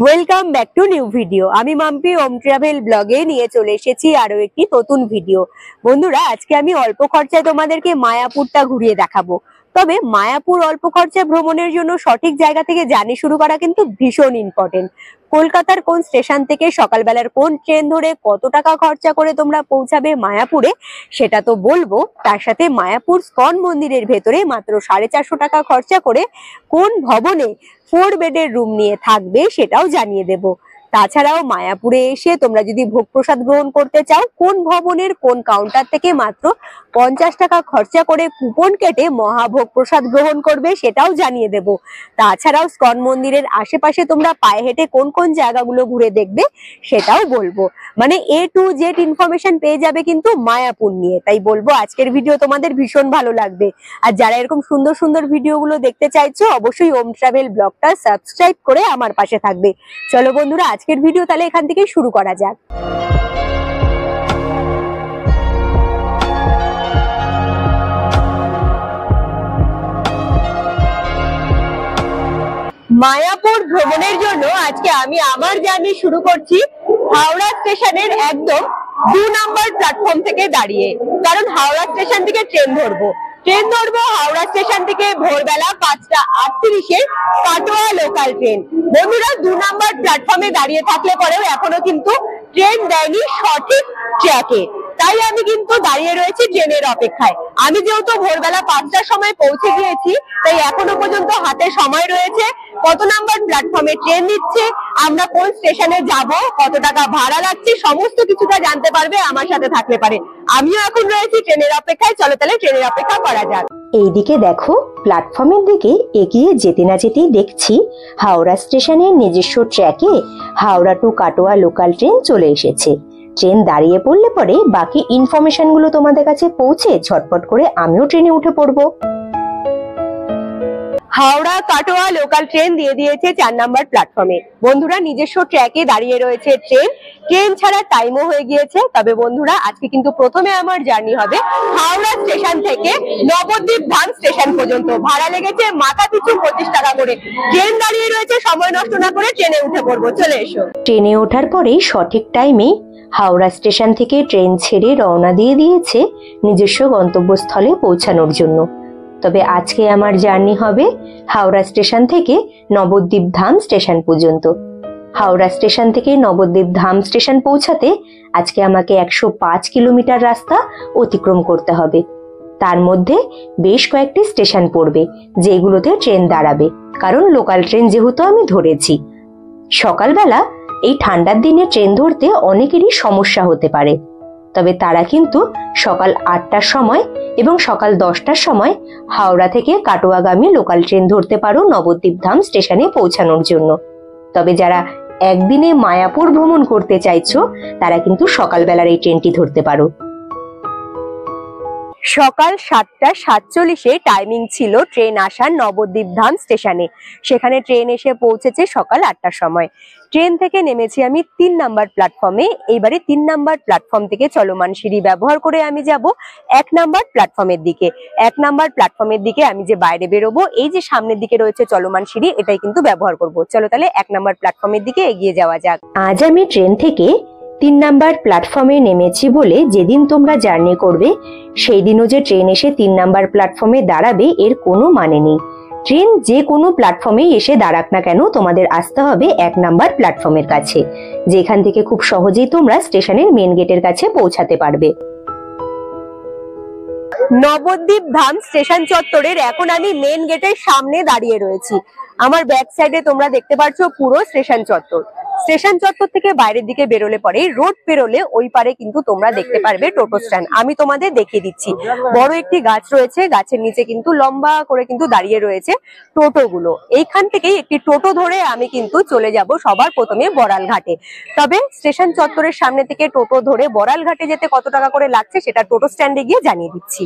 Welcome back to new video. আমি মাম্পি ওম travel ব্লগে নিয়ে চলে এসেছি আরো একটি নতুন ভিডিও। বন্ধুরা, আজকে আমি অল্প খরচায় তোমাদেরকে মায়াপুরটা ঘুরিয়ে দেখাবো। তবে মায়াপুর অল্প খরচা ভ্রমণের জন্য সঠিক জায়গা থেকে জার্নি শুরু করা কিন্তু ভীষণ ইম্পর্টেন্ট। কলকাতার কোন স্টেশন থেকে সকালবেলার কোন ট্রেন ধরে কত টাকা খরচা করে তোমরা পৌঁছাবে মায়াপুরে সেটা তো বলবো। তার সাথে মায়াপুর স্কন মন্দিরের ভেতরে মাত্র 450 টাকা খরচা করে কোন ভবনে 4 বেডের রুম নিয়ে থাকবে সেটাও জানিয়ে দেব। তাছাড়াও মায়াপুরে এসে তোমরা যদি ভোগ প্রসাদ গ্রহণ করতে চাও কোন ভবনের কোন কাউন্টার থেকে মাত্র 50 টাকা খরচা করে কুপন কেটে মহাভোগ প্রসাদ গ্রহণ করবে সেটাও জানিয়ে দেব। তাছাড়াও স্কন মন্দিরের আশেপাশে তোমরা পায়ে হেঁটে কোন কোন জায়গাগুলো ঘুরে দেখবে সেটাও বলবো। মানে A to Z ইনফরমেশন পেয়ে যাবে কিন্তু মায়াপুর নিয়ে। তাই বলবো আজকের ভিডিও তোমাদের ভীষণ ভালো লাগবে। আর যারা এরকম সুন্দর সুন্দর ভিডিওগুলো দেখতে চাইছো অবশ্যই ওম ট্রাভেল ব্লগটা সাবস্ক্রাইব করে আমার পাশে থাকবে। চলো বন্ধুরা, আজকের ভিডিও তাহলে এখান থেকে শুরু করা যাক। মায়াপুর ভ্রমণের জন্য আজকে আমি আমার জার্নি শুরু করছি হাওড়া স্টেশনের একদম 2 নম্বর প্ল্যাটফর্ম থেকে দাঁড়িয়ে। কারণ হাওড়া স্টেশন থেকে ট্রেন ধরবো হাওড়া স্টেশন থেকে ভোরবেলা 5টা 38-এর কাটোয়া লোকাল ট্রেন। বন্ধুরা, 2 নম্বর প্ল্যাটফর্মে দাঁড়িয়ে থাকলে পরেও এখনো কিন্তু ট্রেন দেয়নি সঠিক ট্র্যাকে। তাই আমি কিন্তু দাঁড়িয়ে রয়েছি ট্রেনের অপেক্ষায়। আমি যেহেতু ভোরবেলা 5টার সময় পৌঁছে গিয়েছি তাই এখনো পর্যন্ত হাতে সময় রয়েছে। কত নাম্বার প্ল্যাটফর্মে ট্রেন নিচ্ছে, আমরা কোন স্টেশনে যাব, কত টাকা ভাড়া লাগছে, সমস্ত কিছুটা জানতে পারবে আমার সাথে থাকলে পারে। আমিও এখন রয়েছি ট্রেনের অপেক্ষায়। চলো তাহলে ট্রেনের অপেক্ষা করা যাক। এইদিকে দেখো, প্ল্যাটফর্মের দিকে এগিয়ে যেতে না যেতেই দেখছি হাওড়া স্টেশনের নিজস্ব ট্র্যাকে Howrah to Katwa local train চলে এসেছে। ট্রেন দাঁড়িয়ে পড়লে পরে বাকি ইনফরমেশন গুলো তোমাদের কাছে পৌঁছে ঝটপট করে আমিও ট্রেনে উঠে পড়বো। হাওড়া কাটোয়া লোকাল ট্রেন দিয়ে দিয়েছে 4 নম্বর প্ল্যাটফর্মে। বন্ধুরা, নিজস্ব ট্র্যাকে দাঁড়িয়ে রয়েছে ট্রেন ছাড়া টাইমও হয়ে গিয়েছে। তবে বন্ধুরা, আজকে কিন্তু প্রথমে আমার জার্নি হবে হাওড়া স্টেশন থেকে নবদ্বীপ ধাম স্টেশন পর্যন্ত। ভাড়া লেগেছে মাথা পিছু 25 টাকা করে। ট্রেন দাঁড়িয়ে রয়েছে, সময় নষ্ট না করে ট্রেনে উঠে পড়বো। চলে এসো। ট্রেনে ওঠার পরেই সঠিক টাইমে হাওড়া স্টেশন থেকে ট্রেন ছেড়ে রওনা দিয়ে দিয়েছে নিজস্ব গন্তব্যস্থলে পৌঁছানোর জন্য। তবে আজকে আমার জার্নি হবে হাওড়া স্টেশন থেকে নবদ্বীপ ধাম স্টেশন পর্যন্ত। হাওড়া স্টেশন থেকে নবদ্বীপ ধাম স্টেশন পৌঁছাতে আজকে আমাকে 105 কিলোমিটার রাস্তা অতিক্রম করতে হবে। তার মধ্যে বেশ কয়েকটি স্টেশন পড়বে যেগুলোতে ট্রেন দাঁড়াবে, কারণ লোকাল ট্রেন যেহেতু আমি ধরেছি। সকালবেলা এই ঠান্ডার দিনে ট্রেন ধরতে অনেকেরই সমস্যা হতে পারে। তবে তারা কিন্তু সকাল 8টার সময় এবং সকাল 10টার সময় হাওড়া থেকে কাটোয়াগামী লোকাল ট্রেন ধরতে পারো নবদ্বীপ ধাম স্টেশনে পৌঁছানোর জন্য। তবে যারা একদিনে মায়াপুর ভ্রমণ করতে চাইছো তারা কিন্তু সকালবেলার এই ট্রেনটি ধরতে পারো। সকাল 7টা 47-এ টাইমিং ছিল ট্রেন আসার নবদ্বীপ ধাম স্টেশনে। সেখানে ট্রেন এসে পৌঁছেছে সকাল 8টার সময়। ট্রেন থেকে নেমেছি আমি 3 নাম্বার প্ল্যাটফর্মে। এইবারে 3 নাম্বার প্ল্যাটফর্ম থেকে চলমান সিঁড়ি ব্যবহার করে আমি যাব 1 নাম্বার প্ল্যাটফর্মের দিকে। 1 নাম্বার প্ল্যাটফর্মের দিকে আমি যে বাইরে বেরোবো, এই যে সামনের দিকে রয়েছে চলমান সিঁড়ি, এটাই কিন্তু ব্যবহার করব। চলো তাহলে 1 নাম্বার প্ল্যাটফর্মের দিকে এগিয়ে যাওয়া যাক। আজ আমি ট্রেন থেকে 3 নাম্বার প্ল্যাটফর্মে নেমেছি বলে যেদিন তোমরা জার্নি করবে সেই দিনও যে ট্রেন এসে 3 নাম্বার প্ল্যাটফর্মে দাঁড়াবে এর কোনো মানে নেই। ট্রেন যে কোনো প্ল্যাটফর্মে এসে দাঁড়াক না কেন তোমাদের আসতে হবে 1 নাম্বার প্ল্যাটফর্মের কাছে, যেখান থেকে খুব সহজেই তোমরা স্টেশনের মেন গেটের কাছে পৌঁছাতে পারবে। নবদ্বীপ ধাম স্টেশন চত্বরের এখন আমি মেন গেটের সামনে দাঁড়িয়ে রয়েছি। আমার ব্যাক সাইডে তোমরা দেখতে পাচ্ছ পুরো স্টেশন চত্বর। স্টেশন চত্বর থেকে বাইরের দিকে বেরোলে পরে রোড পেরোলে ওই পারে কিন্তু তোমরা দেখতে পারবে টোটো স্ট্যান্ড। আমি তোমাদের দেখিয়ে দিচ্ছি। বড় একটি গাছ রয়েছে, গাছের নিচে কিন্তু লম্বা করে কিন্তু দাঁড়িয়ে রয়েছে টোটো গুলো। এইখান থেকেই একটি টোটো ধরে আমি কিন্তু চলে যাব সবার প্রথমে বড়াল ঘাটে। তবে স্টেশন চত্বরের সামনে থেকে টোটো ধরে বড়াল ঘাটে যেতে কত টাকা করে লাগছে সেটা টোটো স্ট্যান্ডে গিয়ে জানিয়ে দিচ্ছি।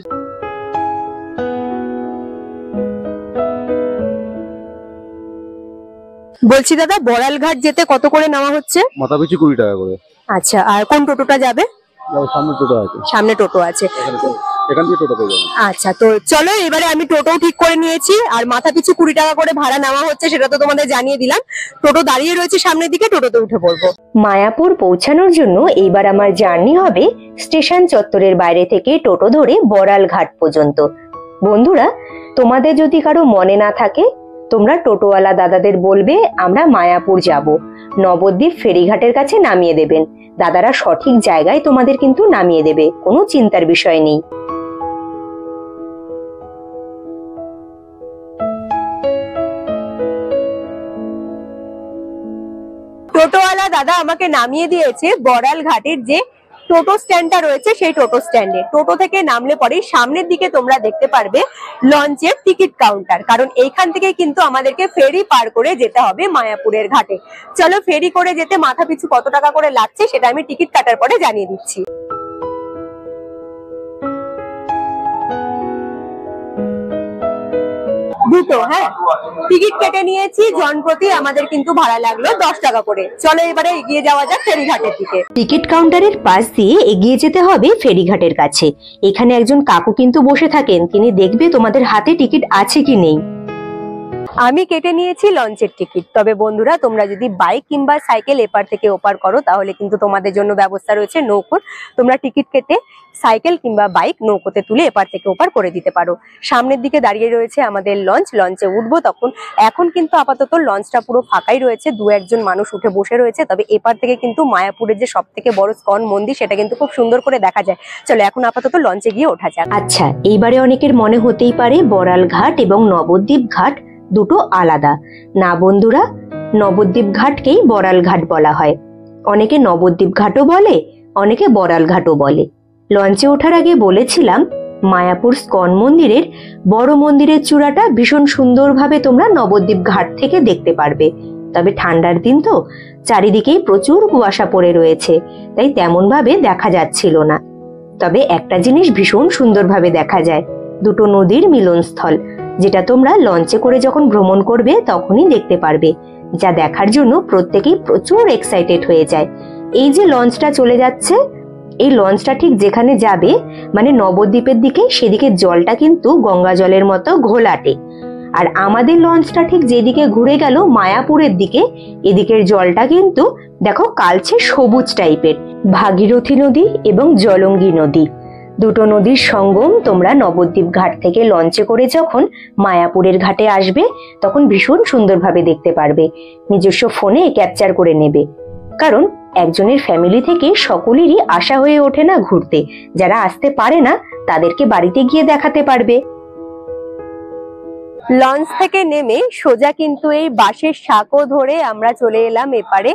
বলছি দাদা, বড়াল ঘাট যেতে কত করে নেওয়া হচ্ছে? মাথা পিছু 20 টাকা করে। আচ্ছা, আর কোন টোটোটা যাবে? সামনে টোটো আছে। সামনে টোটো আছে। এখান থেকে টোটো পেয়ে যাবেন। আচ্ছা, তো চলো এবারে আমি টোটো ঠিক করে নিয়েছি, আর মাথা পিছু 20 টাকা করে ভাড়া নেওয়া হচ্ছে, সেটা তো তোমাদের জানিয়ে দিলাম। টোটো দাঁড়িয়ে রয়েছে সামনের দিকে, টোটোতে উঠে পড়বো। মায়াপুর পৌঁছানোর জন্য এইবার আমার জার্নি হবে স্টেশন চত্বরের বাইরে থেকে টোটো ধরে বড়াল ঘাট পর্যন্ত। বন্ধুরা, তোমাদের যদি কারো মনে না থাকে, তোমরা টোটোওয়ালা দাদাদের বলবে আমরা মায়াপুর যাব, নবদ্বীপ ফেরিঘাটের কাছে নামিয়ে দেবেন। দাদারা সঠিক জায়গায় তোমাদের কিন্তু নামিয়ে দেবে, কোনো চিন্তার বিষয় নেই। টোটোওয়ালা দাদা আমাকে নামিয়ে দিয়েছে বড়াল ঘাটের যে টোটো স্ট্যান্ডটা রয়েছে সেই টোটো স্ট্যান্ডে। টোটো থেকে নামলে পরে সামনের দিকে তোমরা দেখতে পারবে লঞ্চের টিকিট কাউন্টার, কারণ এইখান থেকে কিন্তু আমাদেরকে ফেরি পার করে যেতে হবে মায়াপুরের ঘাটে। চলো, ফেরি করে যেতে মাথা পিছু কত টাকা করে লাগছে সেটা আমি টিকিট কাটার পরে জানিয়ে দিচ্ছি। দুটো, হ্যাঁ, টিকিট কেটে নিয়েছি। জনপ্রতি আমাদের কিন্তু ভাড়া লাগলো 10 টাকা করে। চলো এবারে এগিয়ে যাওয়া যাক ফেরিঘাটের দিকে। টিকিট কাউন্টারের পাশ দিয়ে এগিয়ে যেতে হবে ফেরিঘাটের কাছে। এখানে একজন কাকু কিন্তু বসে থাকেন, তিনি দেখবে তোমাদের হাতে টিকিট আছে কি নেই। আমি কেটে নিয়েছি লঞ্চের টিকিট। তবে বন্ধুরা, তোমরা যদি বাইক কিংবা সাইকেল এপার থেকে ওপার করো তাহলে কিন্তু তোমাদের জন্য ব্যবস্থা রয়েছে নৌকোর। তোমরা টিকিট কেটে সাইকেল কিংবা বাইক নৌকোতে তুলে এপার থেকে ওপার করে দিতে পারো। সামনের দিকে দাঁড়িয়ে রয়েছে আমাদের লঞ্চ, লঞ্চে উঠবো তখন। এখন কিন্তু আপাতত লঞ্চটা পুরো ফাঁকাই রয়েছে, 2-1 মানুষ উঠে বসে রয়েছে। তবে এপার থেকে কিন্তু মায়াপুরের যে সব থেকে বড় স্কন মন্দির সেটা কিন্তু খুব সুন্দর করে দেখা যায়। চলো এখন আপাতত লঞ্চে গিয়ে ওঠা যাক। আচ্ছা, এইবারে অনেকের মনে হতেই পারে বড়াল ঘাট এবং নবদ্বীপ ঘাট দুটো আলাদা। না বন্ধুরা, নবদ্বীপ ঘাটকেই বড়াল ঘাট বলা হয়। অনেকে নবদ্বীপ ঘাটও বলে, অনেকে বড়াল ঘাটও বলে। লঞ্চে ওঠার আগে বলেছিলাম মায়াপুর স্কন মন্দিরের বড় মন্দিরের চূড়াটা ভীষণ সুন্দরভাবে তোমরা নবদ্বীপ ঘাট থেকে দেখতে পারবে। তবে ঠান্ডার দিন তো, চারিদিকেই প্রচুর কুয়াশা পড়ে রয়েছে, তাই তেমন ভাবে দেখা যাচ্ছিল না। তবে একটা জিনিস ভীষণ সুন্দরভাবে দেখা যায়, দুটো নদীর মিলনস্থল, যেটা তোমরা লঞ্চে করে যখন ভ্রমণ করবে তখনই দেখতে পারবে, যা দেখার জন্য প্রত্যেকেই প্রচুর এক্সাইটেড হয়ে যায়। এই যে লঞ্চটা চলে যাচ্ছে, এই লঞ্চটা ঠিক যেখানে যাবে মানে নবদ্বীপের দিকে, সেদিকে জলটা কিন্তু গঙ্গা জলের মতো ঘোলাটে। আর আমাদের লঞ্চটা ঠিক যেদিকে ঘুরে গেল মায়াপুরের দিকে, এদিকের জলটা কিন্তু দেখো কালচে সবুজ টাইপের। ভাগীরথী নদী এবং জলঙ্গি নদী, দুটো নদীর সঙ্গম তোমরা নবদ্বীপ ঘাট থেকে লঞ্চে করে যখন মায়াপুরের ঘাটে আসবে তখন ভীষণ সুন্দরভাবে দেখতে পারবে। নিজস্ব ফোনে ক্যাপচার করে নেবে, কারণ একজনের ফ্যামিলি থেকে সকলেরই আশা হয়ে ওঠে না ঘুরতে। যারা আসতে পারে না তাদেরকে বাড়িতে গিয়ে দেখাতে পারবে। লঞ্চ থেকে নেমে সোজা কিন্তু এই বাঁশের সাঁকো ধরে আমরা চলে এলাম এপারে।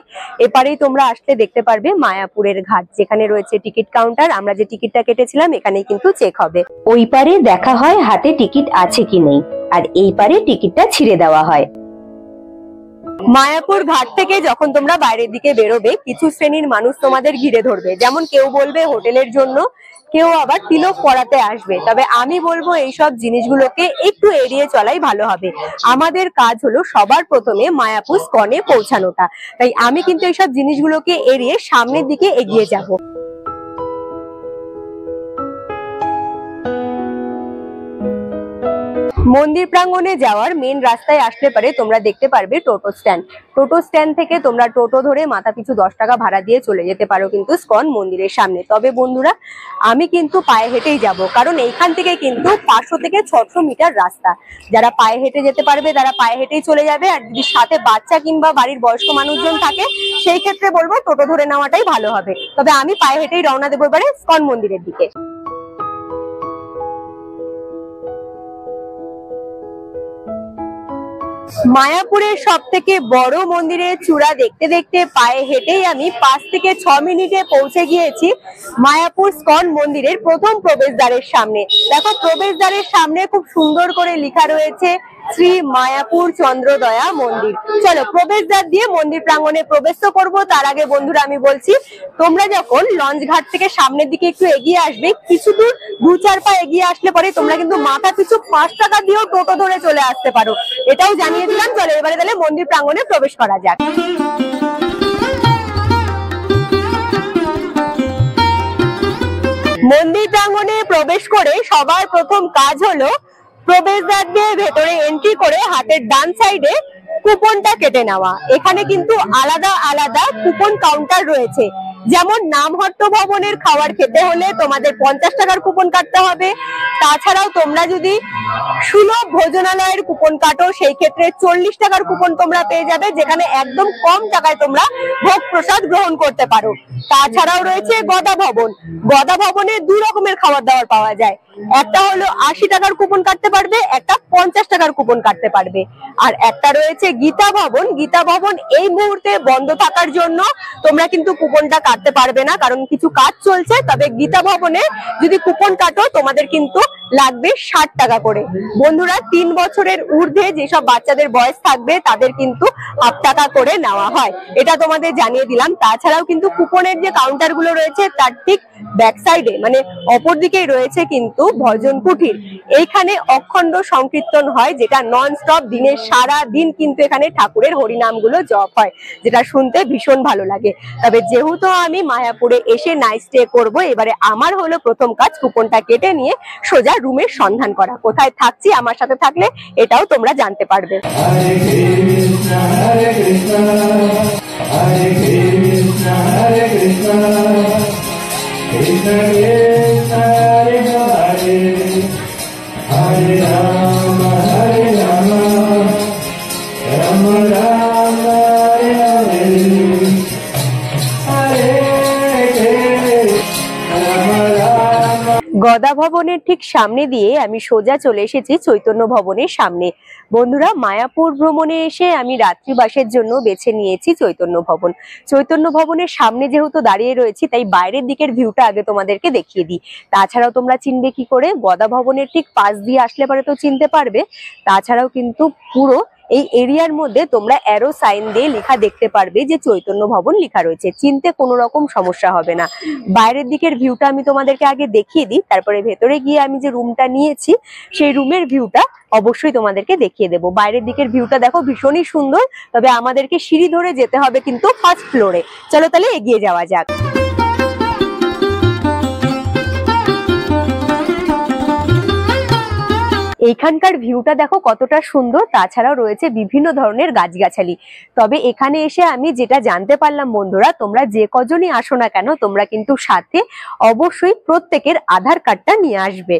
এপারেই তোমরা আসলে দেখতে পারবে মায়াপুরের ঘাট, যেখানে রয়েছে টিকিট কাউন্টার। আমরা যে টিকিটটা কেটেছিলাম এখানেই কিন্তু চেক হবে। ওই পারে দেখা হয় হাতে টিকিট আছে কি নেই, আর এই পারে টিকিটটা ছিঁড়ে দেওয়া হয়। মায়াপুর ঘাট থেকে যখন তোমরা বাইরের দিকে বেরোবে, কিছু শ্রেণীর মানুষ তোমাদের ঘিরে ধরবে। যেমন কেউ বলবে হোটেলের জন্য, কেউ আবার তিলক পড়াতে আসবে। তবে আমি বলবো এইসব জিনিসগুলোকে একটু এড়িয়ে চলাই ভালো হবে। আমাদের কাজ হলো সবার প্রথমে মায়াপুর স্কনে পৌঁছানোটা, তাই আমি কিন্তু এইসব জিনিসগুলোকে এড়িয়ে সামনের দিকে এগিয়ে যাব। মন্দির প্রাঙ্গণে যাওয়ার মেন রাস্তায় আসলে পরে তোমরা দেখতে পারবে টোটো স্ট্যান্ড। টোটো স্ট্যান্ড থেকে তোমরা টোটো ধরে মাথা পিছু 10 টাকা ভাড়া দিয়ে চলে যেতে পারো কিন্তু স্কন মন্দিরের সামনে। তবে বন্ধুরা, আমি কিন্তু পায়ে হেঁটেই যাব, কারণ এইখান থেকে কিন্তু 500 থেকে 600 মিটার রাস্তা। যারা পায়ে হেঁটে যেতে পারবে তারা পায়ে হেঁটেই চলে যাবে, আর যদি সাথে বাচ্চা কিংবা বাড়ির বয়স্ক মানুষজন থাকে সেই ক্ষেত্রে বলবো টোটো ধরে নেওয়াটাই ভালো হবে। তবে আমি পায়ে হেঁটেই রওনা দেবো এবারে স্কন মন্দিরের দিকে। মায়াপুরের সব থেকে বড় মন্দিরের চূড়া দেখতে দেখতে পায়ে হেঁটেই আমি 5 থেকে 6 মিনিটে পৌঁছে গিয়েছি মায়াপুর স্কন মন্দিরের প্রথম প্রবেশদ্বারের সামনে। দেখো, প্রবেশদ্বারের সামনে খুব সুন্দর করে লেখা রয়েছে শ্রী মায়াপুর চন্দ্রদয়া মন্দির। চলো প্রবেশদ্বার দিয়ে মন্দির প্রাঙ্গণে প্রবেশ তো করবো। তার আগে বন্ধুরা আমি বলছি, তোমরা যখন লঞ্চ ঘাট থেকে সামনের দিকে একটু এগিয়ে আসবে, কিছু দূর 2-4 পা এগিয়ে আসলে পরে তোমরা কিন্তু মাথা পিছু 5 টাকা দিয়েও টোটো ধরে চলে আসতে পারো, এটাও জানিয়ে দিলাম। চলো এবারে তাহলে মন্দির প্রাঙ্গণে প্রবেশ করা যাক। মন্দির প্রাঙ্গণে ভবনে প্রবেশ করে সবার প্রথম কাজ হলো প্রবেশদ্বার দিয়ে ভেতরে এন্ট্রি করে হাতের ডান সাইডে কুপনটা কেটে নেওয়া। এখানে কিন্তু আলাদা আলাদা কুপন কাউন্টার রয়েছে। যেমন নামহট্ট ভবনের খাবার খেতে হলে তোমাদের 50 টাকার কুপন কাটতে হবে। তাছাড়াও তোমরা যদি সুলভ ভোজনালয়ের কুপন কাটো সেই ক্ষেত্রে 40 টাকার কুপন তোমরা পেয়ে যাবে, যেখানে একদম কম টাকায় তোমরা ভোগ প্রসাদ গ্রহণ করতে পারো। তাছাড়াও রয়েছে গদা ভবন। গদা ভবনে 2 রকমের খাবার দাবার পাওয়া যায়। একটা হলো 80 টাকার কুপন কাটতে পারবে, একটা 50 টাকার কুপন কাটতে পারবে। আর একটা রয়েছে গীতা ভবন। গীতা ভবন এই মুহূর্তে বন্ধ থাকার জন্য তোমরা কিন্তু কুপনটা কাটতে পারবে না, কারণ কিছু কাজ চলছে। তবে গীতা ভবনে যদি কুপন কাটো তোমাদের কিন্তু লাগবে 60 টাকা করে। বন্ধুরা 3 বছরের ঊর্ধ্বে যেসব বাচ্চাদের বয়স থাকবে তাদের কিন্তু হাফ টাকা করে নেওয়া হয়, এটা তোমাদের জানিয়ে দিলাম। তাছাড়াও কিন্তু কুপনের যে কাউন্টার গুলো রয়েছে তার ঠিক ব্যাক সাইডে মানে অপর দিকেই রয়েছে কিন্তু ভজন কুঠির। এইখানে অখণ্ড সংকীর্তন হয়, যেটা নন স্টপ দিনের সারা দিন কিন্তু এখানে ঠাকুরের হরিনাম গুলো জপ হয়, যেটা শুনতে ভীষণ ভালো লাগে। তবে যেহেতু আমি মায়াপুরে এসে নাইট স্টে করবো, এবারে আমার হলো প্রথম কাজ কুপনটা কেটে নিয়ে সোজা রুমের সন্ধান করা। কোথায় থাকছি আমার সাথে থাকলে এটাও তোমরা জানতে পারবে। হরে কৃষ্ণ হরে কৃষ্ণ হরে কৃষ্ণ হরে কৃষ্ণ কৃষ্ণ কৃষ্ণ হরে হরে হরে রাম রাম রাম হরে হরে হরে কৃষ্ণ রাম রাম। গদা ভবনের ঠিক সামনে দিয়ে আমি সোজা চলে এসেছি চৈতন্য ভবনের সামনে। বন্ধুরা মায়াপুর ভ্রমণে এসে আমি রাত্রিবাসের জন্য বেছে নিয়েছি চৈতন্য ভবন। চৈতন্য ভবনের সামনে যেহেতু দাঁড়িয়ে রয়েছি তাই বাইরের দিকের ভিউটা আগে তোমাদেরকে দেখিয়ে দিই। তাছাড়াও তোমরা চিনবে কি করে, গদা ভবনের ঠিক পাশ দিয়ে আসলে পরে তো চিনতে পারবে। তাছাড়াও কিন্তু পুরো এই এরিয়ার মধ্যে তোমরা অ্যারো সাইন দিয়ে লেখা দেখতে পারবে যে চৈতন্য ভবন লেখা রয়েছে, চিনতে কোনো রকম সমস্যা হবে না। বাইরের দিকের ভিউটা আমি তোমাদেরকে আগে দেখিয়ে দিই, তারপরে ভেতরে গিয়ে আমি যে রুমটা নিয়েছি সেই রুমের ভিউটা অবশ্যই তোমাদেরকে দেখিয়ে দেবো। বাইরের দিকের ভিউটা দেখো ভীষণই সুন্দর, তবে আমাদেরকে সিঁড়ি ধরে যেতে হবে কিন্তু ফার্স্ট ফ্লোরে। চলো তাহলে এগিয়ে যাওয়া যাক। এইখানকার ভিউটা দেখো কতটা সুন্দর। তাছাড়াও রয়েছে বিভিন্ন ধরনের গাছগাছালি। তবে এখানে এসে আমি যেটা জানতে পারলাম বন্ধুরা, তোমরা যে কজনই আসো না কেন তোমরা কিন্তু সাথে অবশ্যই প্রত্যেকের আধার কার্ডটা নিয়ে আসবে।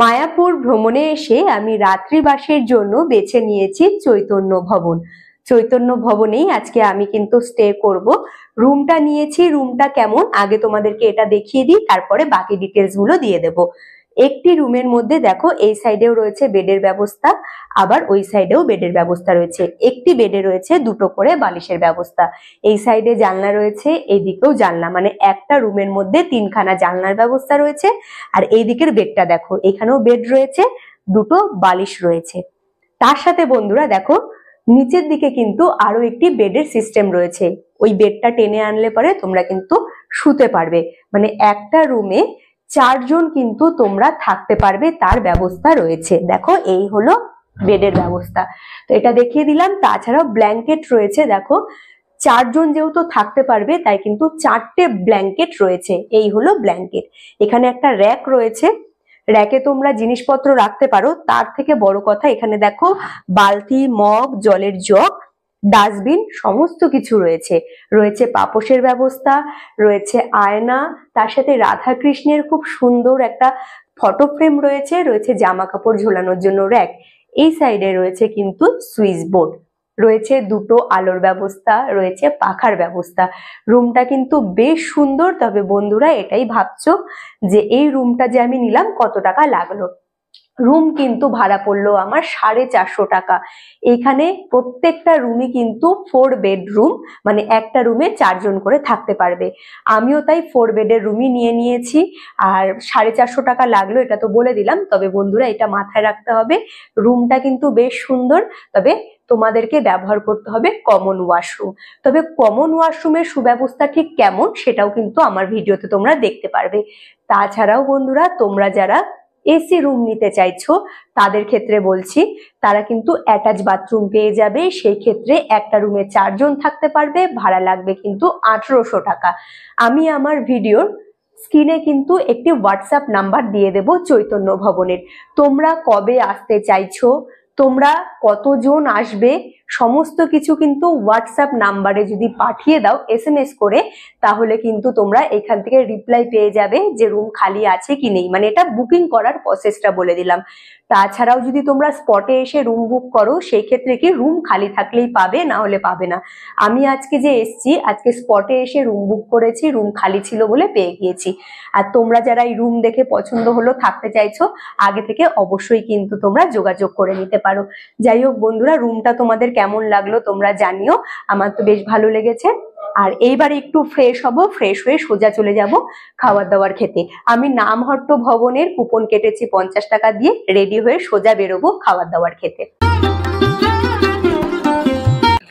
মায়াপুর ভ্রমণে এসে আমি রাত্রিবাসের জন্য বেছে নিয়েছি চৈতন্য ভবন। চৈতন্য ভবনেই আজকে আমি কিন্তু স্টে করব। রুমটা নিয়েছি, রুমটা কেমন আগে তোমাদেরকে এটা দেখিয়ে দিই, তারপরে বাকি ডিটেলস গুলো দিয়ে দেবো। একটি রুমের মধ্যে দেখো এই সাইডেও রয়েছে বেডের ব্যবস্থা, আবার ওই সাইডেও বেডের ব্যবস্থা রয়েছে। একটি বেডে রয়েছে 2টো করে বালিশের ব্যবস্থা। এই সাইডে জানলা রয়েছে, এই দিকেও জানলা, মানে একটা রুমের মধ্যে 3খানা জানলার ব্যবস্থা রয়েছে। আর এই দিকের বেডটা দেখো, এখানেও বেড রয়েছে, 2টো বালিশ রয়েছে। তার সাথে বন্ধুরা দেখো নিচের দিকে কিন্তু আরো একটি বেডের সিস্টেম রয়েছে। ওই বেডটা টেনে আনলে পরে তোমরা কিন্তু শুতে পারবে, মানে একটা রুমে 4 জন কিন্তু তোমরা থাকতে পারবে, তার ব্যবস্থা রয়েছে। দেখো এই হলো বেডের ব্যবস্থা, তো এটা দেখিয়ে দিলাম। তাছাড়াও ব্ল্যাঙ্কেট রয়েছে, দেখো 4 জন যেহেতু থাকতে পারবে তাই কিন্তু 4টে ব্ল্যাঙ্কেট রয়েছে। এই হলো ব্ল্যাঙ্কেট। এখানে একটা র্যাক রয়েছে, র্যাকে তোমরা জিনিসপত্র রাখতে পারো। তার থেকে বড় কথা এখানে দেখো বালতি, মগ, জলের জগ, ডাস্টবিন সমস্ত কিছু রয়েছে। রয়েছে পাপোশের ব্যবস্থা, রয়েছে আয়না, তার সাথে রাধা কৃষ্ণের খুব সুন্দর একটা ফটো ফ্রেম রয়েছে। রয়েছে জামা কাপড় ঝোলানোর জন্য র্যাক। এই সাইডে রয়েছে কিন্তু সুইচ বোর্ড, রয়েছে 2টো আলোর ব্যবস্থা, রয়েছে পাখার ব্যবস্থা। রুমটা কিন্তু বেশ সুন্দর। তবে বন্ধুরা এটাই ভাবছো যে এই রুমটা যে আমি নিলাম কত টাকা লাগলো। রুম কিন্তু ভাড়া পড়লো আমার 450 টাকা। এখানে প্রত্যেকটা রুমই কিন্তু 4 বেডরুম, মানে একটা রুমে 4 জন করে থাকতে পারবে। আমিও তাই 4 বেডের রুমই নিয়ে নিয়েছি। আর 450 টাকা লাগলো এটা তো বলে দিলাম। তবে বন্ধুরা এটা মাথায় রাখতে হবে, রুমটা কিন্তু বেশ সুন্দর, তবে তোমাদেরকে ব্যবহার করতে হবে কমন ওয়াশরুম। তবে কমন ওয়াশরুমের সুব্যবস্থা ঠিক কেমন সেটাও কিন্তু আমার ভিডিওতে তোমরা দেখতে পারবে। তাছাড়াও বন্ধুরা তোমরা যারা এসি রুম নিতে চাইছো তাদের ক্ষেত্রে বলছি, তারা কিন্তু অ্যাটাচ বাথরুম পেয়ে যাবে। সেই ক্ষেত্রে একটা রুমে 4 জন থাকতে পারবে, ভাড়া লাগবে কিন্তু 1800 টাকা। আমি আমার ভিডিওর স্ক্রিনে কিন্তু একটি হোয়াটসঅ্যাপ নাম্বার দিয়ে দেব চৈতন্য ভবনের। তোমরা কবে আসতে চাইছো, তোমরা কতজন আসবে, সমস্ত কিছু কিন্তু হোয়াটসঅ্যাপ নাম্বারে যদি পাঠিয়ে দাও SMS করে, তাহলে কিন্তু তোমরা এখান থেকে রিপ্লাই পেয়ে যাবে যে রুম খালি আছে কি নেই। মানে এটা বুকিং করার প্রসেসটা বলে দিলাম। তাছাড়াও যদি তোমরা স্পটে এসে রুম বুক করো, সেই ক্ষেত্রে কি রুম খালি থাকলেই পাবে, না হলে পাবে না। আমি আজকে যে এসছি, আজকে স্পটে এসে রুম বুক করেছি, রুম খালি ছিল বলে পেয়ে গিয়েছি। আর তোমরা যারা এই রুম দেখে পছন্দ হলো থাকতে চাইছো, আগে থেকে অবশ্যই কিন্তু তোমরা যোগাযোগ করে নিতে পারো। যাই হোক বন্ধুরা, রুমটা তোমাদের কেমন লাগলো তোমরা জানিও। আমার তো বেশ ভালো লেগেছে। আর এইবার একটু ফ্রেশ হব, ফ্রেশ হয়ে সোজা চলে যাব খাবার দাবার খেতে। আমি নামহট্ট ভবনের কুপন কেটেছি 50 টাকা দিয়ে, রেডি হয়ে সোজা বেরোবো খাবার দাবার খেতে।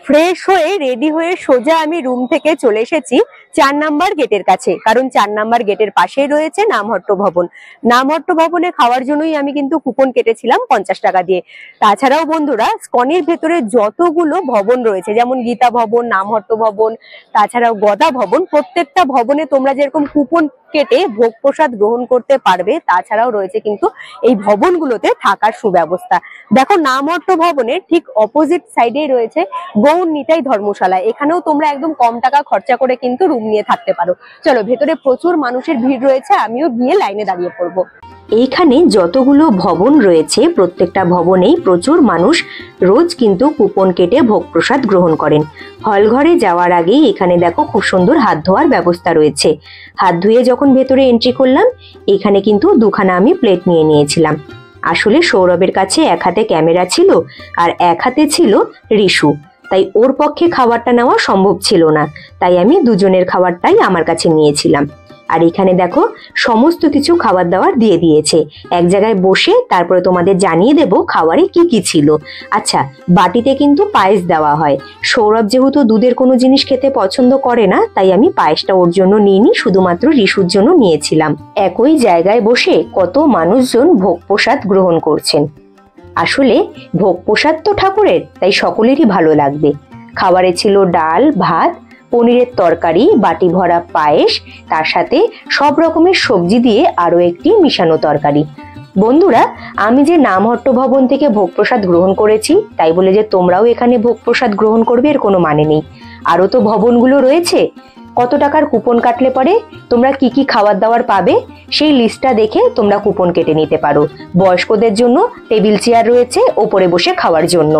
ফ্রেশ হয়ে রেডি হয়ে সোজা আমি রুম থেকে চলে এসেছি 4 নাম্বার গেটের কাছে, কারণ 4 নাম্বার গেটের পাশেই রয়েছে নামহট্ট ভবন। নামহট্ট ভবনে খাওয়ার জন্যই আমি কিন্তু কুপন কেটেছিলাম 50 টাকা দিয়ে। তাছাড়াও বন্ধুরা, স্কনের ভেতরে যতগুলো ভবন রয়েছে, যেমন গীতা ভবন, নামহট্ট ভবন, তাছাড়াও গদা ভবন, প্রত্যেকটা ভবনে তোমরা যেরকম কুপন কেটে ভোগ প্রসাদ গ্রহণ করতে পারবে, তাছাড়াও রয়েছে কিন্তু এই ভবনগুলোতে থাকার সুব্যবস্থা। দেখো, নামহট্ট ভবনের ঠিক অপোজিট সাইডেই রয়েছে গৌর নিতাই ধর্মশালা। এখানেও তোমরা একদম কম টাকা খরচা করে কিন্তু রুম নিয়ে থাকতে পারো। চলো, ভেতরে প্রচুর মানুষের ভিড় রয়েছে, আমিও গিয়ে লাইনে দাঁড়িয়ে পড়বো। এইখানে যতগুলো ভবন রয়েছে, প্রত্যেকটা ভবনেই প্রচুর মানুষ রোজ কিন্তু কুপন কেটে ভোগ প্রসাদ গ্রহণ করেন। হল ঘরে যাওয়ার আগেই এখানে দেখো খুব সুন্দর হাত ধোয়ার ব্যবস্থা রয়েছে। হাত ধুয়ে যখন ভেতরে এন্ট্রি করলাম, এখানে কিন্তু দুখানা আমি প্লেট নিয়ে নিয়েছিলাম। আসলে সৌরভের কাছে এক হাতে ক্যামেরা ছিল আর এক হাতে ছিল রিশু, তাই ওর পক্ষে খাবারটা নেওয়া সম্ভব ছিল না, তাই আমি দুজনের খাবারটাই আমার কাছে নিয়েছিলাম। আর এখানে দেখো সমস্ত কিছু খাবার দাবার দিয়ে দিয়েছে। এক জায়গায় বসে তারপরে তোমাদের জানিয়ে দেব খাবারে কি কি ছিল। আচ্ছা, বাটিতে কিন্তু পায়েস দেওয়া হয়। সৌরভ যেহেতু দুধের কোনো জিনিস খেতে পছন্দ করে না, তাই আমি পায়েসটা ওর জন্য নিইনি, শুধুমাত্র রিশুর জন্য নিয়েছিলাম। একই জায়গায় বসে কত মানুষজন ভোগ প্রসাদ গ্রহণ করছেন। আসলে ভোগ প্রসাদ তো ঠাকুরের, তাই সকলেরই ভালো লাগবে। খাবারে ছিল ডাল, ভাত, পনিরের তরকারি, বাটি ভরা পায়েস, তার সাথে সব রকমের সবজি দিয়ে আরো একটি মিশানো তরকারি। বন্ধুরা, আমি যে নামহট্ট ভবন থেকে ভোগ প্রসাদ গ্রহণ করেছি, তাই বলে যে তোমরাও এখানে ভোগ প্রসাদ গ্রহণ করবে এর কোনো মানে নেই। আরো তো ভবনগুলো রয়েছে। কত টাকার কুপন কাটলে পরে তোমরা কি কি খাবার দাবার পাবে, সেই লিস্টটা দেখে তোমরা কুপন কেটে নিতে পারো। বয়স্কদের জন্য টেবিল চেয়ার রয়েছে ওপরে বসে খাওয়ার জন্য।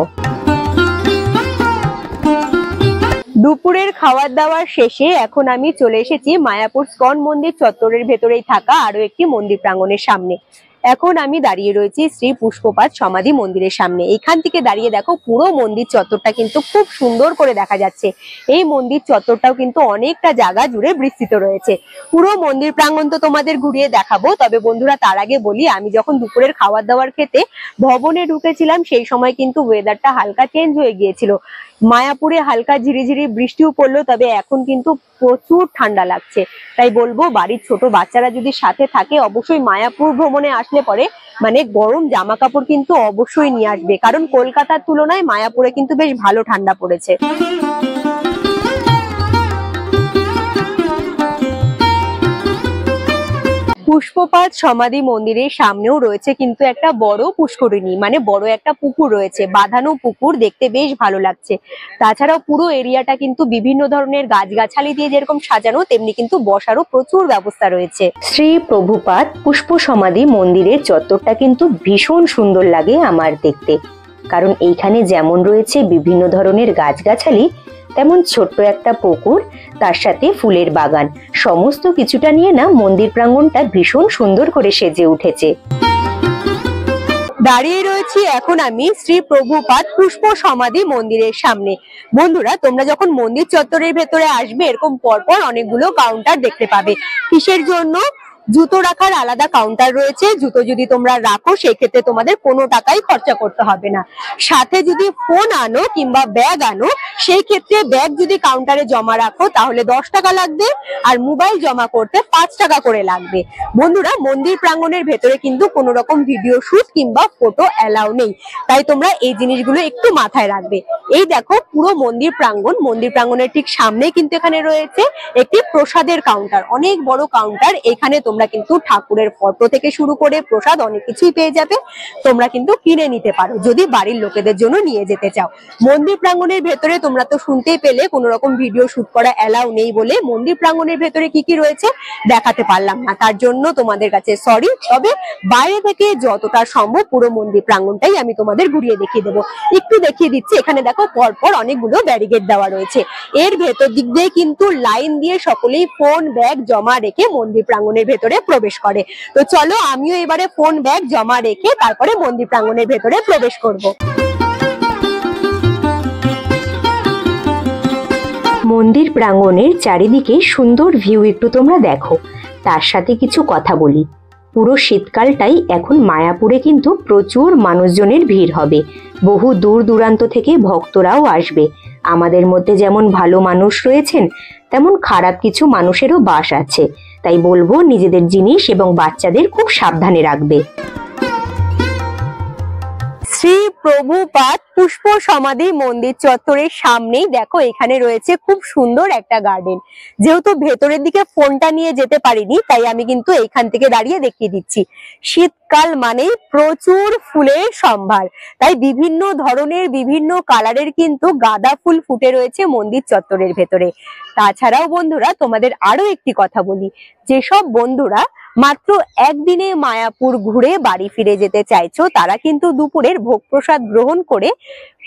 দুপুরের খাবার দাবার শেষে এখন আমি চলে এসেছি মায়াপুর স্কন মন্দির চত্বরের ভেতরেই থাকা আরো একটি মন্দির প্রাঙ্গণের সামনে। এখন আমি দাঁড়িয়ে রয়েছি শ্রী পুষ্পপাদ সমাধি মন্দিরের সামনে। এখান থেকে দাঁড়িয়ে দেখো পুরো মন্দির চত্বরটা কিন্তু খুব সুন্দর করে দেখা যাচ্ছে। এই মন্দির চত্বরটাও কিন্তু অনেকটা জায়গা জুড়ে বিস্তৃত রয়েছে। পুরো মন্দির প্রাঙ্গণ তো তোমাদের ঘুরিয়ে দেখাবো, তবে বন্ধুরা তার আগে বলি, আমি যখন দুপুরের খাবার দাবার খেতে ভবনে ঢুকেছিলাম, সেই সময় কিন্তু ওয়েদারটা হালকা চেঞ্জ হয়ে গিয়েছিল। মায়াপুরে হালকা ঝিরিঝিরি বৃষ্টিও পড়লো, তবে এখন কিন্তু প্রচুর ঠান্ডা লাগছে। তাই বলবো, বাড়ির ছোট বাচ্চারা যদি সাথে থাকে, অবশ্যই মায়াপুর ভ্রমণে আসলে পরে মানে গরম জামা কাপড় কিন্তু অবশ্যই নিয়ে আসবে, কারণ কলকাতার তুলনায় মায়াপুরে কিন্তু বেশ ভালো ঠান্ডা পড়েছে। পুষ্পপাদ সমাধি মন্দিরের সামনেও রয়েছে কিন্তু একটা বড় পুষ্করিণী, মানে বড় একটা পুকুর রয়েছে, বাঁধানো পুকুর, দেখতে বেশ ভালো লাগছে। তাছাড়াও পুরো এরিয়াটা কিন্তু বিভিন্ন ধরনের গাছগাছালি দিয়ে যেরকম সাজানো, তেমনি কিন্তু বসারও প্রচুর ব্যবস্থা রয়েছে। শ্রী প্রভুপাদ পুষ্প সমাধি মন্দিরের চত্বরটা কিন্তু ভীষণ সুন্দর লাগে আমার দেখতে, কারণ এইখানে যেমন রয়েছে বিভিন্ন ধরনের গাছগাছালি, তেমন ছোট্ট একটা পুকুর, তার সাথে ফুলের বাগান, সমস্ত কিছুটা নিয়ে না মন্দির প্রাঙ্গণটা ভীষণ সুন্দর করে সেজে উঠেছে। দাঁড়িয়ে রয়েছি এখন আমি শ্রী প্রভুপাদ পুষ্প সমাধি মন্দিরের সামনে। বন্ধুরা, তোমরা যখন মন্দির চত্বরের ভেতরে আসবে, এরকম পরপর অনেকগুলো কাউন্টার দেখতে পাবে। কিসের জন্য? জুতো রাখার আলাদা কাউন্টার রয়েছে। জুতো যদি তোমরা রাখো সেই ক্ষেত্রে তোমাদের কোনো টাকাই খরচা করতে হবে না। সাথে যদি ফোন আনো কিংবা ব্যাগ আনো সেই ক্ষেত্রে ব্যাগ যদি কাউন্টারে জমা রাখো তাহলে 10 টাকা লাগবে, আর মোবাইল জমা করতে 5 টাকা করে লাগবে। বন্ধুরা, মন্দির প্রাঙ্গণের ভেতরে কিন্তু কোনো রকম ভিডিও শুট কিংবা ফটো অ্যালাউ নেই, তাই তোমরা এই জিনিসগুলো একটু মাথায় রাখবে। এই দেখো পুরো মন্দির প্রাঙ্গণ, মন্দির প্রাঙ্গণের ঠিক সামনেই কিন্তু এখানে রয়েছে একটি প্রসাদের কাউন্টার, অনেক বড় কাউন্টার। এখানে তোমরা কিন্তু ঠাকুরের ফটো থেকে শুরু করে প্রসাদ অনেক কিছুই পেয়ে যাবে, তোমরা কিন্তু কিনে নিতে পারো যদি বাড়ির লোকেদের জন্য নিয়ে যেতে চাও। মন্দির প্রাঙ্গণের ভেতরে তোমরা তো শুনতেই পেলে কোনো রকম ভিডিও শুট করা অ্যালাউ নেই বলে মন্দির প্রাঙ্গণের ভেতরে কি কি রয়েছে দেখাতে পারলাম না, তার জন্য তোমাদের কাছে সরি। তবে বাইরে থেকে যতটা সম্ভব পুরো মন্দির প্রাঙ্গণটাই আমি তোমাদের ঘুরিয়ে দেখিয়ে দেবো। একটু দেখিয়ে দিচ্ছি, এখানে দেখো পরপর অনেকগুলো ব্যারিকেড দেওয়া রয়েছে। এর ভেতর দিক দিয়ে কিন্তু লাইন দিয়ে সকলেই ফোন ব্যাগ জমা রেখে মন্দির প্রাঙ্গণের ভেতরে প্রবেশ করে। তো চলো আমিও এবারে ফোন ব্যাগ জমা রেখে তারপরে মন্দির প্রাঙ্গণের ভেতরে প্রবেশ করব। মন্দির প্রাঙ্গণের চারিদিকে সুন্দর ভিউ একটু তোমরা দেখো, তার সাথে কিছু কথা বলি। পুরো শীতকালটাই এখন মায়াপুরে কিন্তু প্রচুর মানুষজনের ভিড় হবে। বহু দূর দূরান্ত থেকে ভক্তরাও আসবে। আমাদের মধ্যে যেমন ভালো মানুষ রয়েছেন তেমন খারাপ কিছু মানুষেরও বাস আছে, তাই বলবো নিজেদের জিনিস এবং বাচ্চাদের খুব সাবধানে রাখবে। শ্রী প্রভুপাদ পুষ্প সমাধি মন্দির চত্বরের সামনেই দেখো এখানে রয়েছে খুব সুন্দর একটা গার্ডেন। যেহেতু ভেতরের দিকে ফোনটা নিয়ে যেতে পারিনি তাই আমি কিন্তু এইখান থেকে দাঁড়িয়ে দেখিয়ে দিচ্ছি। শীতকাল মানেই প্রচুর ফুলের সম্ভার, তাই বিভিন্ন ধরনের বিভিন্ন কালারের কিন্তু গাঁদা ফুল ফুটে রয়েছে মন্দির চত্বরের ভেতরে। তাছাড়াও বন্ধুরা তোমাদের আরো একটি কথা বলি, যেসব বন্ধুরা মাত্র একদিনে মায়াপুর ঘুরে বাড়ি ফিরে যেতে চাইছো তারা কিন্তু দুপুরের ভোগ প্রসাদ গ্রহণ করে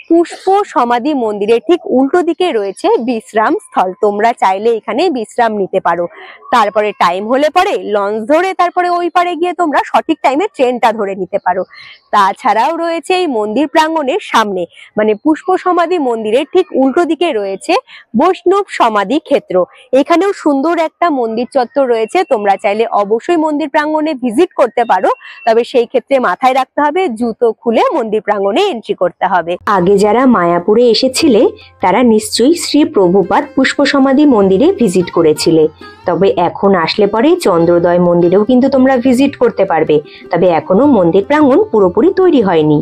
পুষ্প সমাধি মন্দিরের ঠিক উল্টো দিকে রয়েছে বিশ্রাম স্থল। তোমরা চাইলে এখানে বিশ্রাম নিতে পারো, তারপরে টাইম হলে পরে লঞ্চ ধরে তারপরে ওই পারে গিয়ে তোমরা সঠিক টাইমে ট্রেনটা ধরে নিতে পারো। তাছাড়াও রয়েছে এই মন্দির প্রাঙ্গণের সামনে মানে পুষ্প সমাধি মন্দিরের ঠিক উল্টো দিকে রয়েছে বৈষ্ণব সমাধি ক্ষেত্র। এখানেও সুন্দর একটা মন্দির চত্বর রয়েছে, তোমরা চাইলে অবশ্যই মন্দির প্রাঙ্গণে ভিজিট করতে পারো, তবে সেই ক্ষেত্রে মাথায় রাখতে হবে জুতো খুলে মন্দির প্রাঙ্গণে এন্ট্রি করতে হবে। আগে যারা মায়াপুরে এসেছিলে তারা নিশ্চয়ই শ্রী প্রভুপাদ পুষ্প সমাধি মন্দিরে ভিজিট করেছিলে, তবে এখন আসলে পরে চন্দ্রোদয় মন্দিরেও কিন্তু তোমরা ভিজিট করতে পারবে, তবে এখনো মন্দির প্রাঙ্গণ পুরোপুরি তৈরি হয়নি।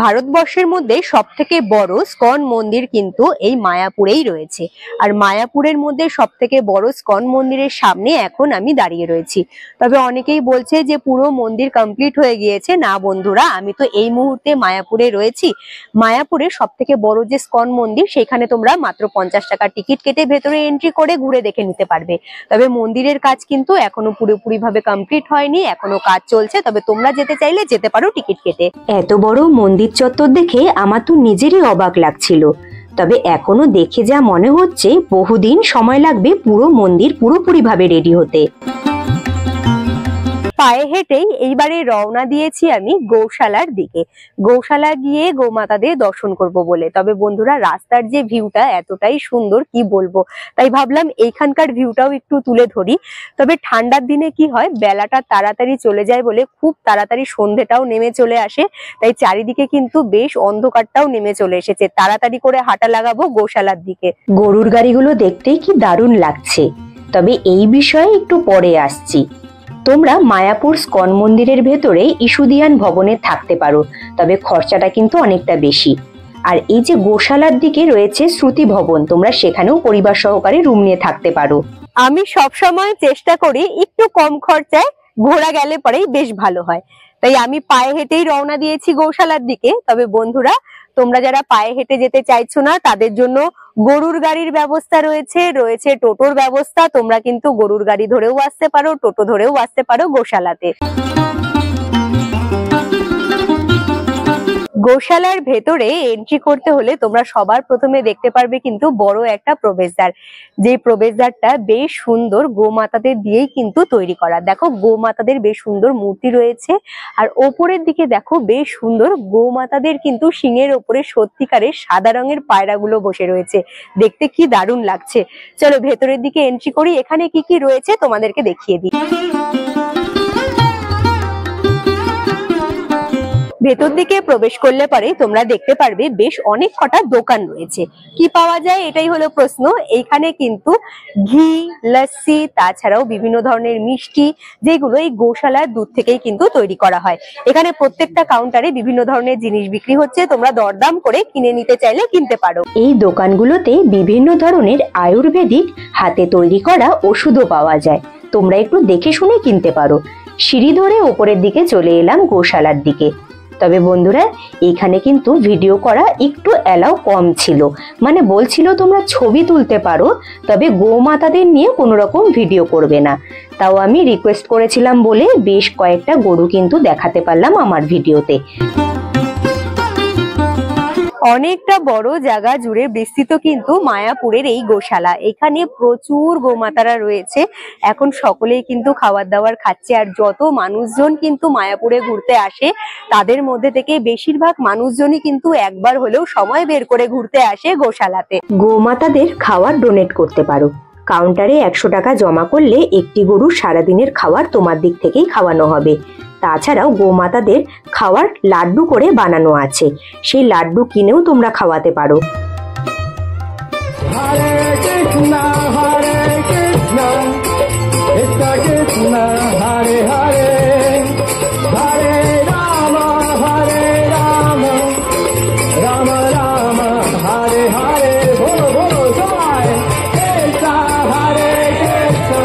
ভারতবর্ষের মধ্যে সব থেকে বড় স্কন মন্দির কিন্তু এই মায়াপুরেই রয়েছে, আর মায়াপুরের মধ্যে সব থেকে বড় স্কন মন্দিরের সামনে এখন আমি দাঁড়িয়ে রয়েছি। তবে অনেকেই বলছে যে পুরো মন্দির কমপ্লিট হয়ে গিয়েছে। না বন্ধুরা, আমি তো এই মুহূর্তে মায়াপুরে রয়েছি। মায়াপুরের সব থেকে বড় যে স্কন মন্দির সেখানে তোমরা মাত্র 50 টাকার টিকিট কেটে ভেতরে এন্ট্রি করে ঘুরে দেখে নিতে পারবে। তবে মন্দিরের কাজ কিন্তু এখনো পুরোপুরি ভাবে কমপ্লিট হয়নি, এখনো কাজ চলছে। তবে তোমরা যেতে চাইলে যেতে পারো টিকিট কেটে। এত বড় মন্দির চত্বর দেখে আমার তো নিজেরই অবাক লাগছিল, তবে এখনো দেখে যা মনে হচ্ছে বহুদিন সময় লাগবে পুরো মন্দির পুরোপুরি ভাবে রেডি হতে। পায়ে হেঁটেই এইবারে রওনা দিয়েছি আমি গৌশালার দিকে। গৌশালা গিয়ে গোমাতাদের দর্শন করব বলে। তবে বন্ধুরা, রাস্তার যে ভিউটা এতটাই সুন্দর কি বলবো, তাই ভাবলাম এইখানকার ভিউটাও একটু তুলে ধরি। তবে ঠান্ডার দিনে কি হয়, বেলাটা তাড়াতাড়ি চলে যায় বলে খুব তাড়াতাড়ি সন্ধেটাও নেমে চলে আসে, তাই চারিদিকে কিন্তু বেশ অন্ধকারটাও নেমে চলে এসেছে। তাড়াতাড়ি করে হাঁটা লাগাবো গৌশালার দিকে। গরুর গাড়িগুলো দেখতেই কি দারুণ লাগছে, তবে এই বিষয়ে একটু পরে আসছি। তোমরা মায়াপুর স্কন মন্দিরের ভেতরে ইসুদিয়ান ভবনে থাকতে পারো, তবে খরচাটা কিন্তু অনেকটা বেশি। আর এই যে গোশালার দিকে রয়েছে শ্রুতি ভবন, তোমরা সেখানেও পরিবার সহকারে রুম নিয়ে থাকতে পারো। আমি সব সময় চেষ্টা করি একটু কম খরচায় ঘোরা গেলে পরেই বেশ ভালো হয়, তাই আমি পায়ে হেঁটেই রওনা দিয়েছি গৌশালার দিকে। তবে বন্ধুরা, তোমরা যারা পায়ে হেঁটে যেতে চাইছো না তাদের জন্য গরুর গাড়ির ব্যবস্থা রয়েছে টোটোর ব্যবস্থা। তোমরা কিন্তু গরুর গাড়ি ধরেও আসতে পারো, টোটো ধরেও আসতে পারো গোশালাতে। গোশালার ভেতরে এন্ট্রি করতে হলে তোমরা সবার প্রথমে দেখতে পারবে কিন্তু বড় একটা প্রবেশদ্বার, যে প্রবেশদ্বারটা বেশ সুন্দর গোমাতাদের দিয়েই কিন্তু তৈরি করা। দেখো গোমাতাদের বেশ সুন্দর মূর্তি রয়েছে, আর ওপরের দিকে দেখো বেশ সুন্দর গোমাতাদের কিন্তু শিঙের ওপরে সত্যিকারের সাদা রঙের পায়রাগুলো বসে রয়েছে, দেখতে কি দারুণ লাগছে। চলো ভেতরের দিকে এন্ট্রি করি, এখানে কি কি রয়েছে তোমাদেরকে দেখিয়ে দিই। ভেতর দিকে প্রবেশ করলে পরে তোমরা দেখতে পারবে বেশ অনেক কটা দোকান রয়েছে। কি পাওয়া যায় এটাই হলো প্রশ্ন। এইখানে কিন্তু ঘি, লস্যি, তাছাড়াও বিভিন্ন ধরনের মিষ্টি, যেগুলো এই গোশালার দুধ থেকেই কিন্তু তৈরি করা হয়। এখানে প্রত্যেকটা কাউন্টারে বিভিন্ন ধরনের জিনিস বিক্রি হচ্ছে, তোমরা দরদাম করে কিনে নিতে চাইলে কিনতে পারো। এই দোকানগুলোতে বিভিন্ন ধরনের আয়ুর্বেদিক হাতে তৈরি করা ওষুধও পাওয়া যায়, তোমরা একটু দেখে শুনে কিনতে পারো। সিঁড়ি ধরে ওপরের দিকে চলে এলাম গোশালার দিকে। তবে বন্ধুরা, এখানে কিন্তু ভিডিও করা একটু অ্যালাউ কম ছিল, মানে বলছিল তোমরা ছবি তুলতে পারো, তবে গোমাতাদের নিয়ে কোনো রকম ভিডিও করবে না। তাও আমি রিকোয়েস্ট করেছিলাম বলে বেশ কয়েকটা গরু কিন্তু দেখাতে পারলাম আমার ভিডিওতে। অনেকটা বড় জায়গা জুড়ে বিস্তৃত কিন্তু মায়াপুরের এই গোশালা। এখানে প্রচুর গোমাতারা রয়েছে, এখন সকলেই কিন্তু খাবার দাবার খাচ্ছে। আর যত মানুষজন কিন্তু মায়াপুরে ঘুরতে আসে, তাদের মধ্যে থেকে বেশিরভাগ মানুষজনই কিন্তু একবার হলেও সময় বের করে ঘুরতে আসে গোশালাতে। গোমাতাদের খাবার ডোনেট করতে পারো। কাউন্টারে 100 টাকা জমা করলে একটি গরু সারাদিনের খাবার তোমার দিক থেকেই খাওয়ানো হবে। তাছাড়াও গোমাতাদের খাওয়ার লাড্ডু করে বানানো আছে, সেই লাড্ডু কিনেও তোমরা খাওয়াতে পারো। Hare Krishna, Krishna Krishna, Hare Hare, Hare Rama, Rama Rama, Hare Hare. Bolo bolo jai, Krishna Hare Krishna,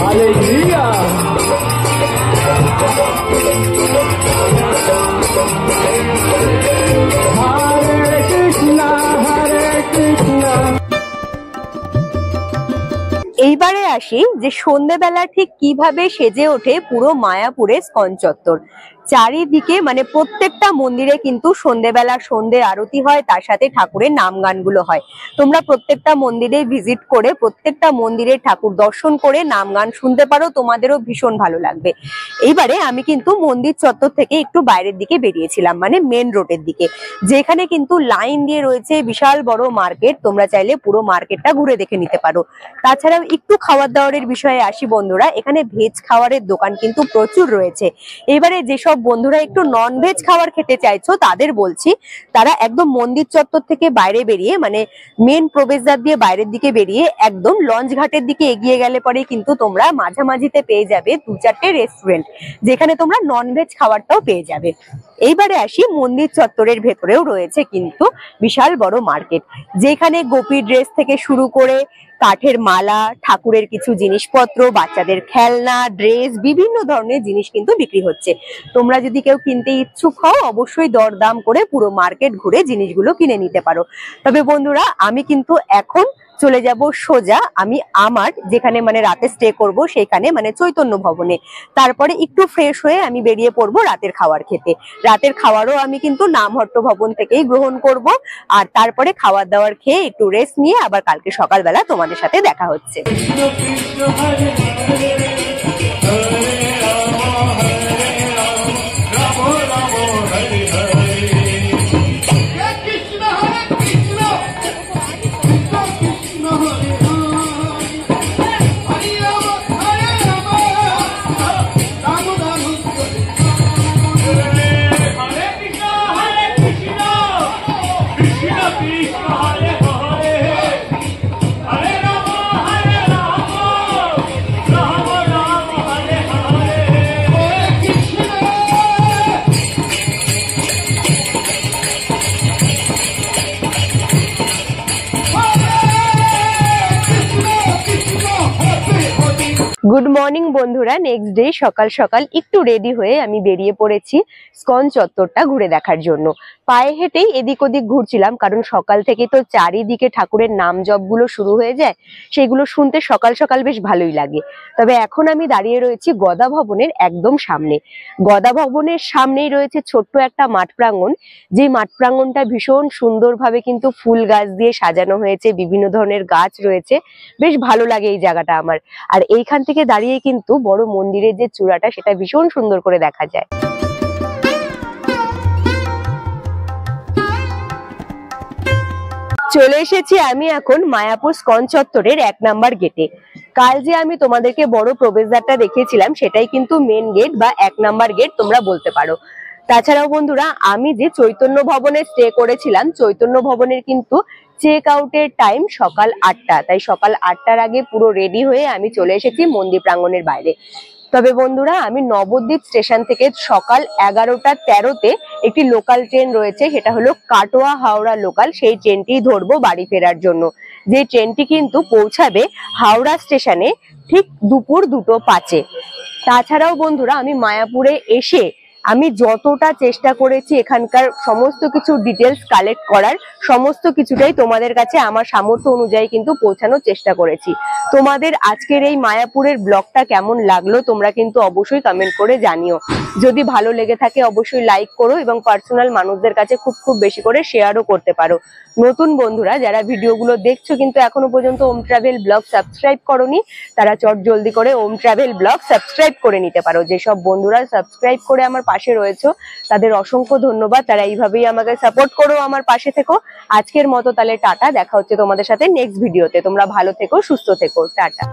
Hallelujah. Hare Krishna, Hare Krishna. এইবারে আসি যে সন্ধ্যেবেলা ঠিক কিভাবে সেজে ওঠে পুরো মায়াপুরের স্কন চত্বর। চারিদিকে মানে প্রত্যেকটা মন্দিরে কিন্তু সন্ধ্যেবেলা সন্ধ্যে আরতি হয়, তার সাথে ঠাকুরের নাম গানগুলো হয়। তোমরা প্রত্যেকটা মন্দিরে ভিজিট করে প্রত্যেকটা মন্দিরে ঠাকুর দর্শন করে নাম গান শুনতে পারো, তোমাদেরও ভীষণ ভালো লাগবে। এইবারে আমি কিন্তু মন্দির চত্বর থেকে একটু বাইরের দিকে বেরিয়েছিলাম, মানে মেন রোডের দিকে, যেখানে কিন্তু লাইন দিয়ে রয়েছে বিশাল বড় মার্কেট। তোমরা চাইলে পুরো মার্কেটটা ঘুরে দেখে নিতে পারো। তাছাড়াও একটু খাবার দাবারের বিষয়ে আসি বন্ধুরা, এখানে ভেজ খাবারের দোকান কিন্তু প্রচুর রয়েছে। এবারে যেসব বন্ধুরা একটু নন ভেজ খাবার খেতে চাইছো তাদের বলছি, তারা একদম মন্দির চত্বর থেকে বাইরে বেরিয়ে, মানে মেন প্রবেশদ্বার দিয়ে বাইরের দিকে বেরিয়ে একদম লঞ্চ ঘাটের দিকে এগিয়ে গেলে পরে কিন্তু তোমরা মাঝামাঝিতে পেয়ে যাবে 2-4টে রেস্টুরেন্ট, যেখানে তোমরা নন ভেজ খাবারটাও পেয়ে যাবে। এইবারে আসি মন্দির চত্বরের ভেতরেও রয়েছে কিন্তু বিশাল বড় মার্কেট, যেখানে গোপী ড্রেস থেকে শুরু করে কাঠের মালা, ঠাকুরের কিছু জিনিসপত্র, বাচ্চাদের খেলনা, ড্রেস, বিভিন্ন ধরনের জিনিস কিন্তু বিক্রি হচ্ছে। তোমরা যদি কেউ কিনতে ইচ্ছুক হও, অবশ্যই দরদাম করে পুরো মার্কেট ঘুরে জিনিসগুলো কিনে নিতে পারো। তবে বন্ধুরা, আমি কিন্তু এখন চলে যাব সোজা আমি আমার যেখানে মানে রাতে স্টে করব সেখানে, মানে চৈতন্য ভবনে। তারপরে একটু ফ্রেশ হয়ে আমি বেরিয়ে পড়বো রাতের খাবার খেতে। রাতের খাবারও আমি কিন্তু নামহট্ট ভবন থেকেই গ্রহণ করব। আর তারপরে খাবার দাবার খেয়ে একটু রেস্ট নিয়ে আবার কালকে সকালবেলা তোমাদের সাথে দেখা হচ্ছে। Hare Rama, গুড মর্নিং বন্ধুরা, নেক্সট ডে সকাল সকাল একটু রেডি হয়ে আমি বেরিয়ে পড়েছি স্কন চত্বরটা ঘুরে দেখার জন্য। পায়ে হেঁটেই এদিক ওদিক ঘুরছিলাম, কারণ সকাল থেকে তো চারিদিকে ঠাকুরের নাম জপগুলো শুরু হয়ে যায়, সেগুলো শুনতে সকাল সকাল বেশ ভালোই লাগে। তবে এখন আমি দাঁড়িয়ে রয়েছি গদা ভবনের একদম সামনে। গদা ভবনের সামনেই রয়েছে ছোট্ট একটা মাঠ প্রাঙ্গণ, যে মাঠ প্রাঙ্গণটা ভীষণ সুন্দরভাবে কিন্তু ফুল গাছ দিয়ে সাজানো হয়েছে, বিভিন্ন ধরনের গাছ রয়েছে, বেশ ভালো লাগে এই জায়গাটা আমার। আর এইখান থেকে দাঁড়িয়ে কিন্তু বড় মন্দিরের যে চূড়াটা সেটা ভীষণ সুন্দর করে দেখা যায়। চলে এসেছি আমি এখন মায়াপুর স্কন চত্বরের 1 নাম্বার গেটে। কাল যে আমি তোমাদেরকে বড় প্রবেশদ্বারটা দেখিয়েছিলাম সেটাই কিন্তু মেন গেট বা 1 নাম্বার গেট তোমরা বলতে পারো। তাছাড়াও বন্ধুরা, আমি যে চৈতন্য ভবনে স্টে করেছিলাম, চৈতন্য ভবনের কিন্তু চেক আউটের টাইম সকাল 8টা, তাই সকাল 8টার আগে পুরো রেডি হয়ে আমি চলে এসেছি মন্দির প্রাঙ্গণের বাইরে। তবে বন্ধুরা, আমি নবদ্বীপ স্টেশন থেকে সকাল 11টা 13তে একটি লোকাল ট্রেন রয়েছে, সেটা হলো কাটোয়া হাওড়া লোকাল, সেই ট্রেনটি ধরবো বাড়ি ফেরার জন্য। যে ট্রেনটি কিন্তু পৌঁছাবে হাওড়া স্টেশনে ঠিক দুপুর 2:05-এ। তাছাড়াও বন্ধুরা, আমি মায়াপুরে এসে আমি যতটা চেষ্টা করেছি এখানকার সমস্ত কিছু ডিটেলস কালেক্ট করার, সমস্ত কিছুটাই তোমাদের কাছে আমার সামর্থ্য অনুযায়ী কিন্তু পৌঁছানোর চেষ্টা করেছি। তোমাদের আজকের এই মায়াপুরের ব্লগটা কেমন লাগলো তোমরা কিন্তু অবশ্যই কমেন্ট করে জানিও। যদি ভালো লেগে থাকে অবশ্যই লাইক করো এবং পার্সোনাল মানুষদের কাছে খুব খুব বেশি করে শেয়ারও করতে পারো। নতুন বন্ধুরা যারা ভিডিওগুলো দেখছো কিন্তু এখনো পর্যন্ত ওম ট্রাভেল ব্লগ সাবস্ক্রাইব করোনি, তারা চট জলদি করে ওম ট্রাভেল ব্লগ সাবস্ক্রাইব করে নিতে পারো। যেসব বন্ধুরা সাবস্ক্রাইব করে আমার পাশে রয়েছো তাদের অসংখ্য ধন্যবাদ, তারা এইভাবেই আমাকে সাপোর্ট করো, আমার পাশে থেকো। আজকের মতো তাহলে টাটা, দেখা হচ্ছে তোমাদের সাথে নেক্সট ভিডিওতে। তোমরা ভালো থেকো, সুস্থ থেকো, টাটা।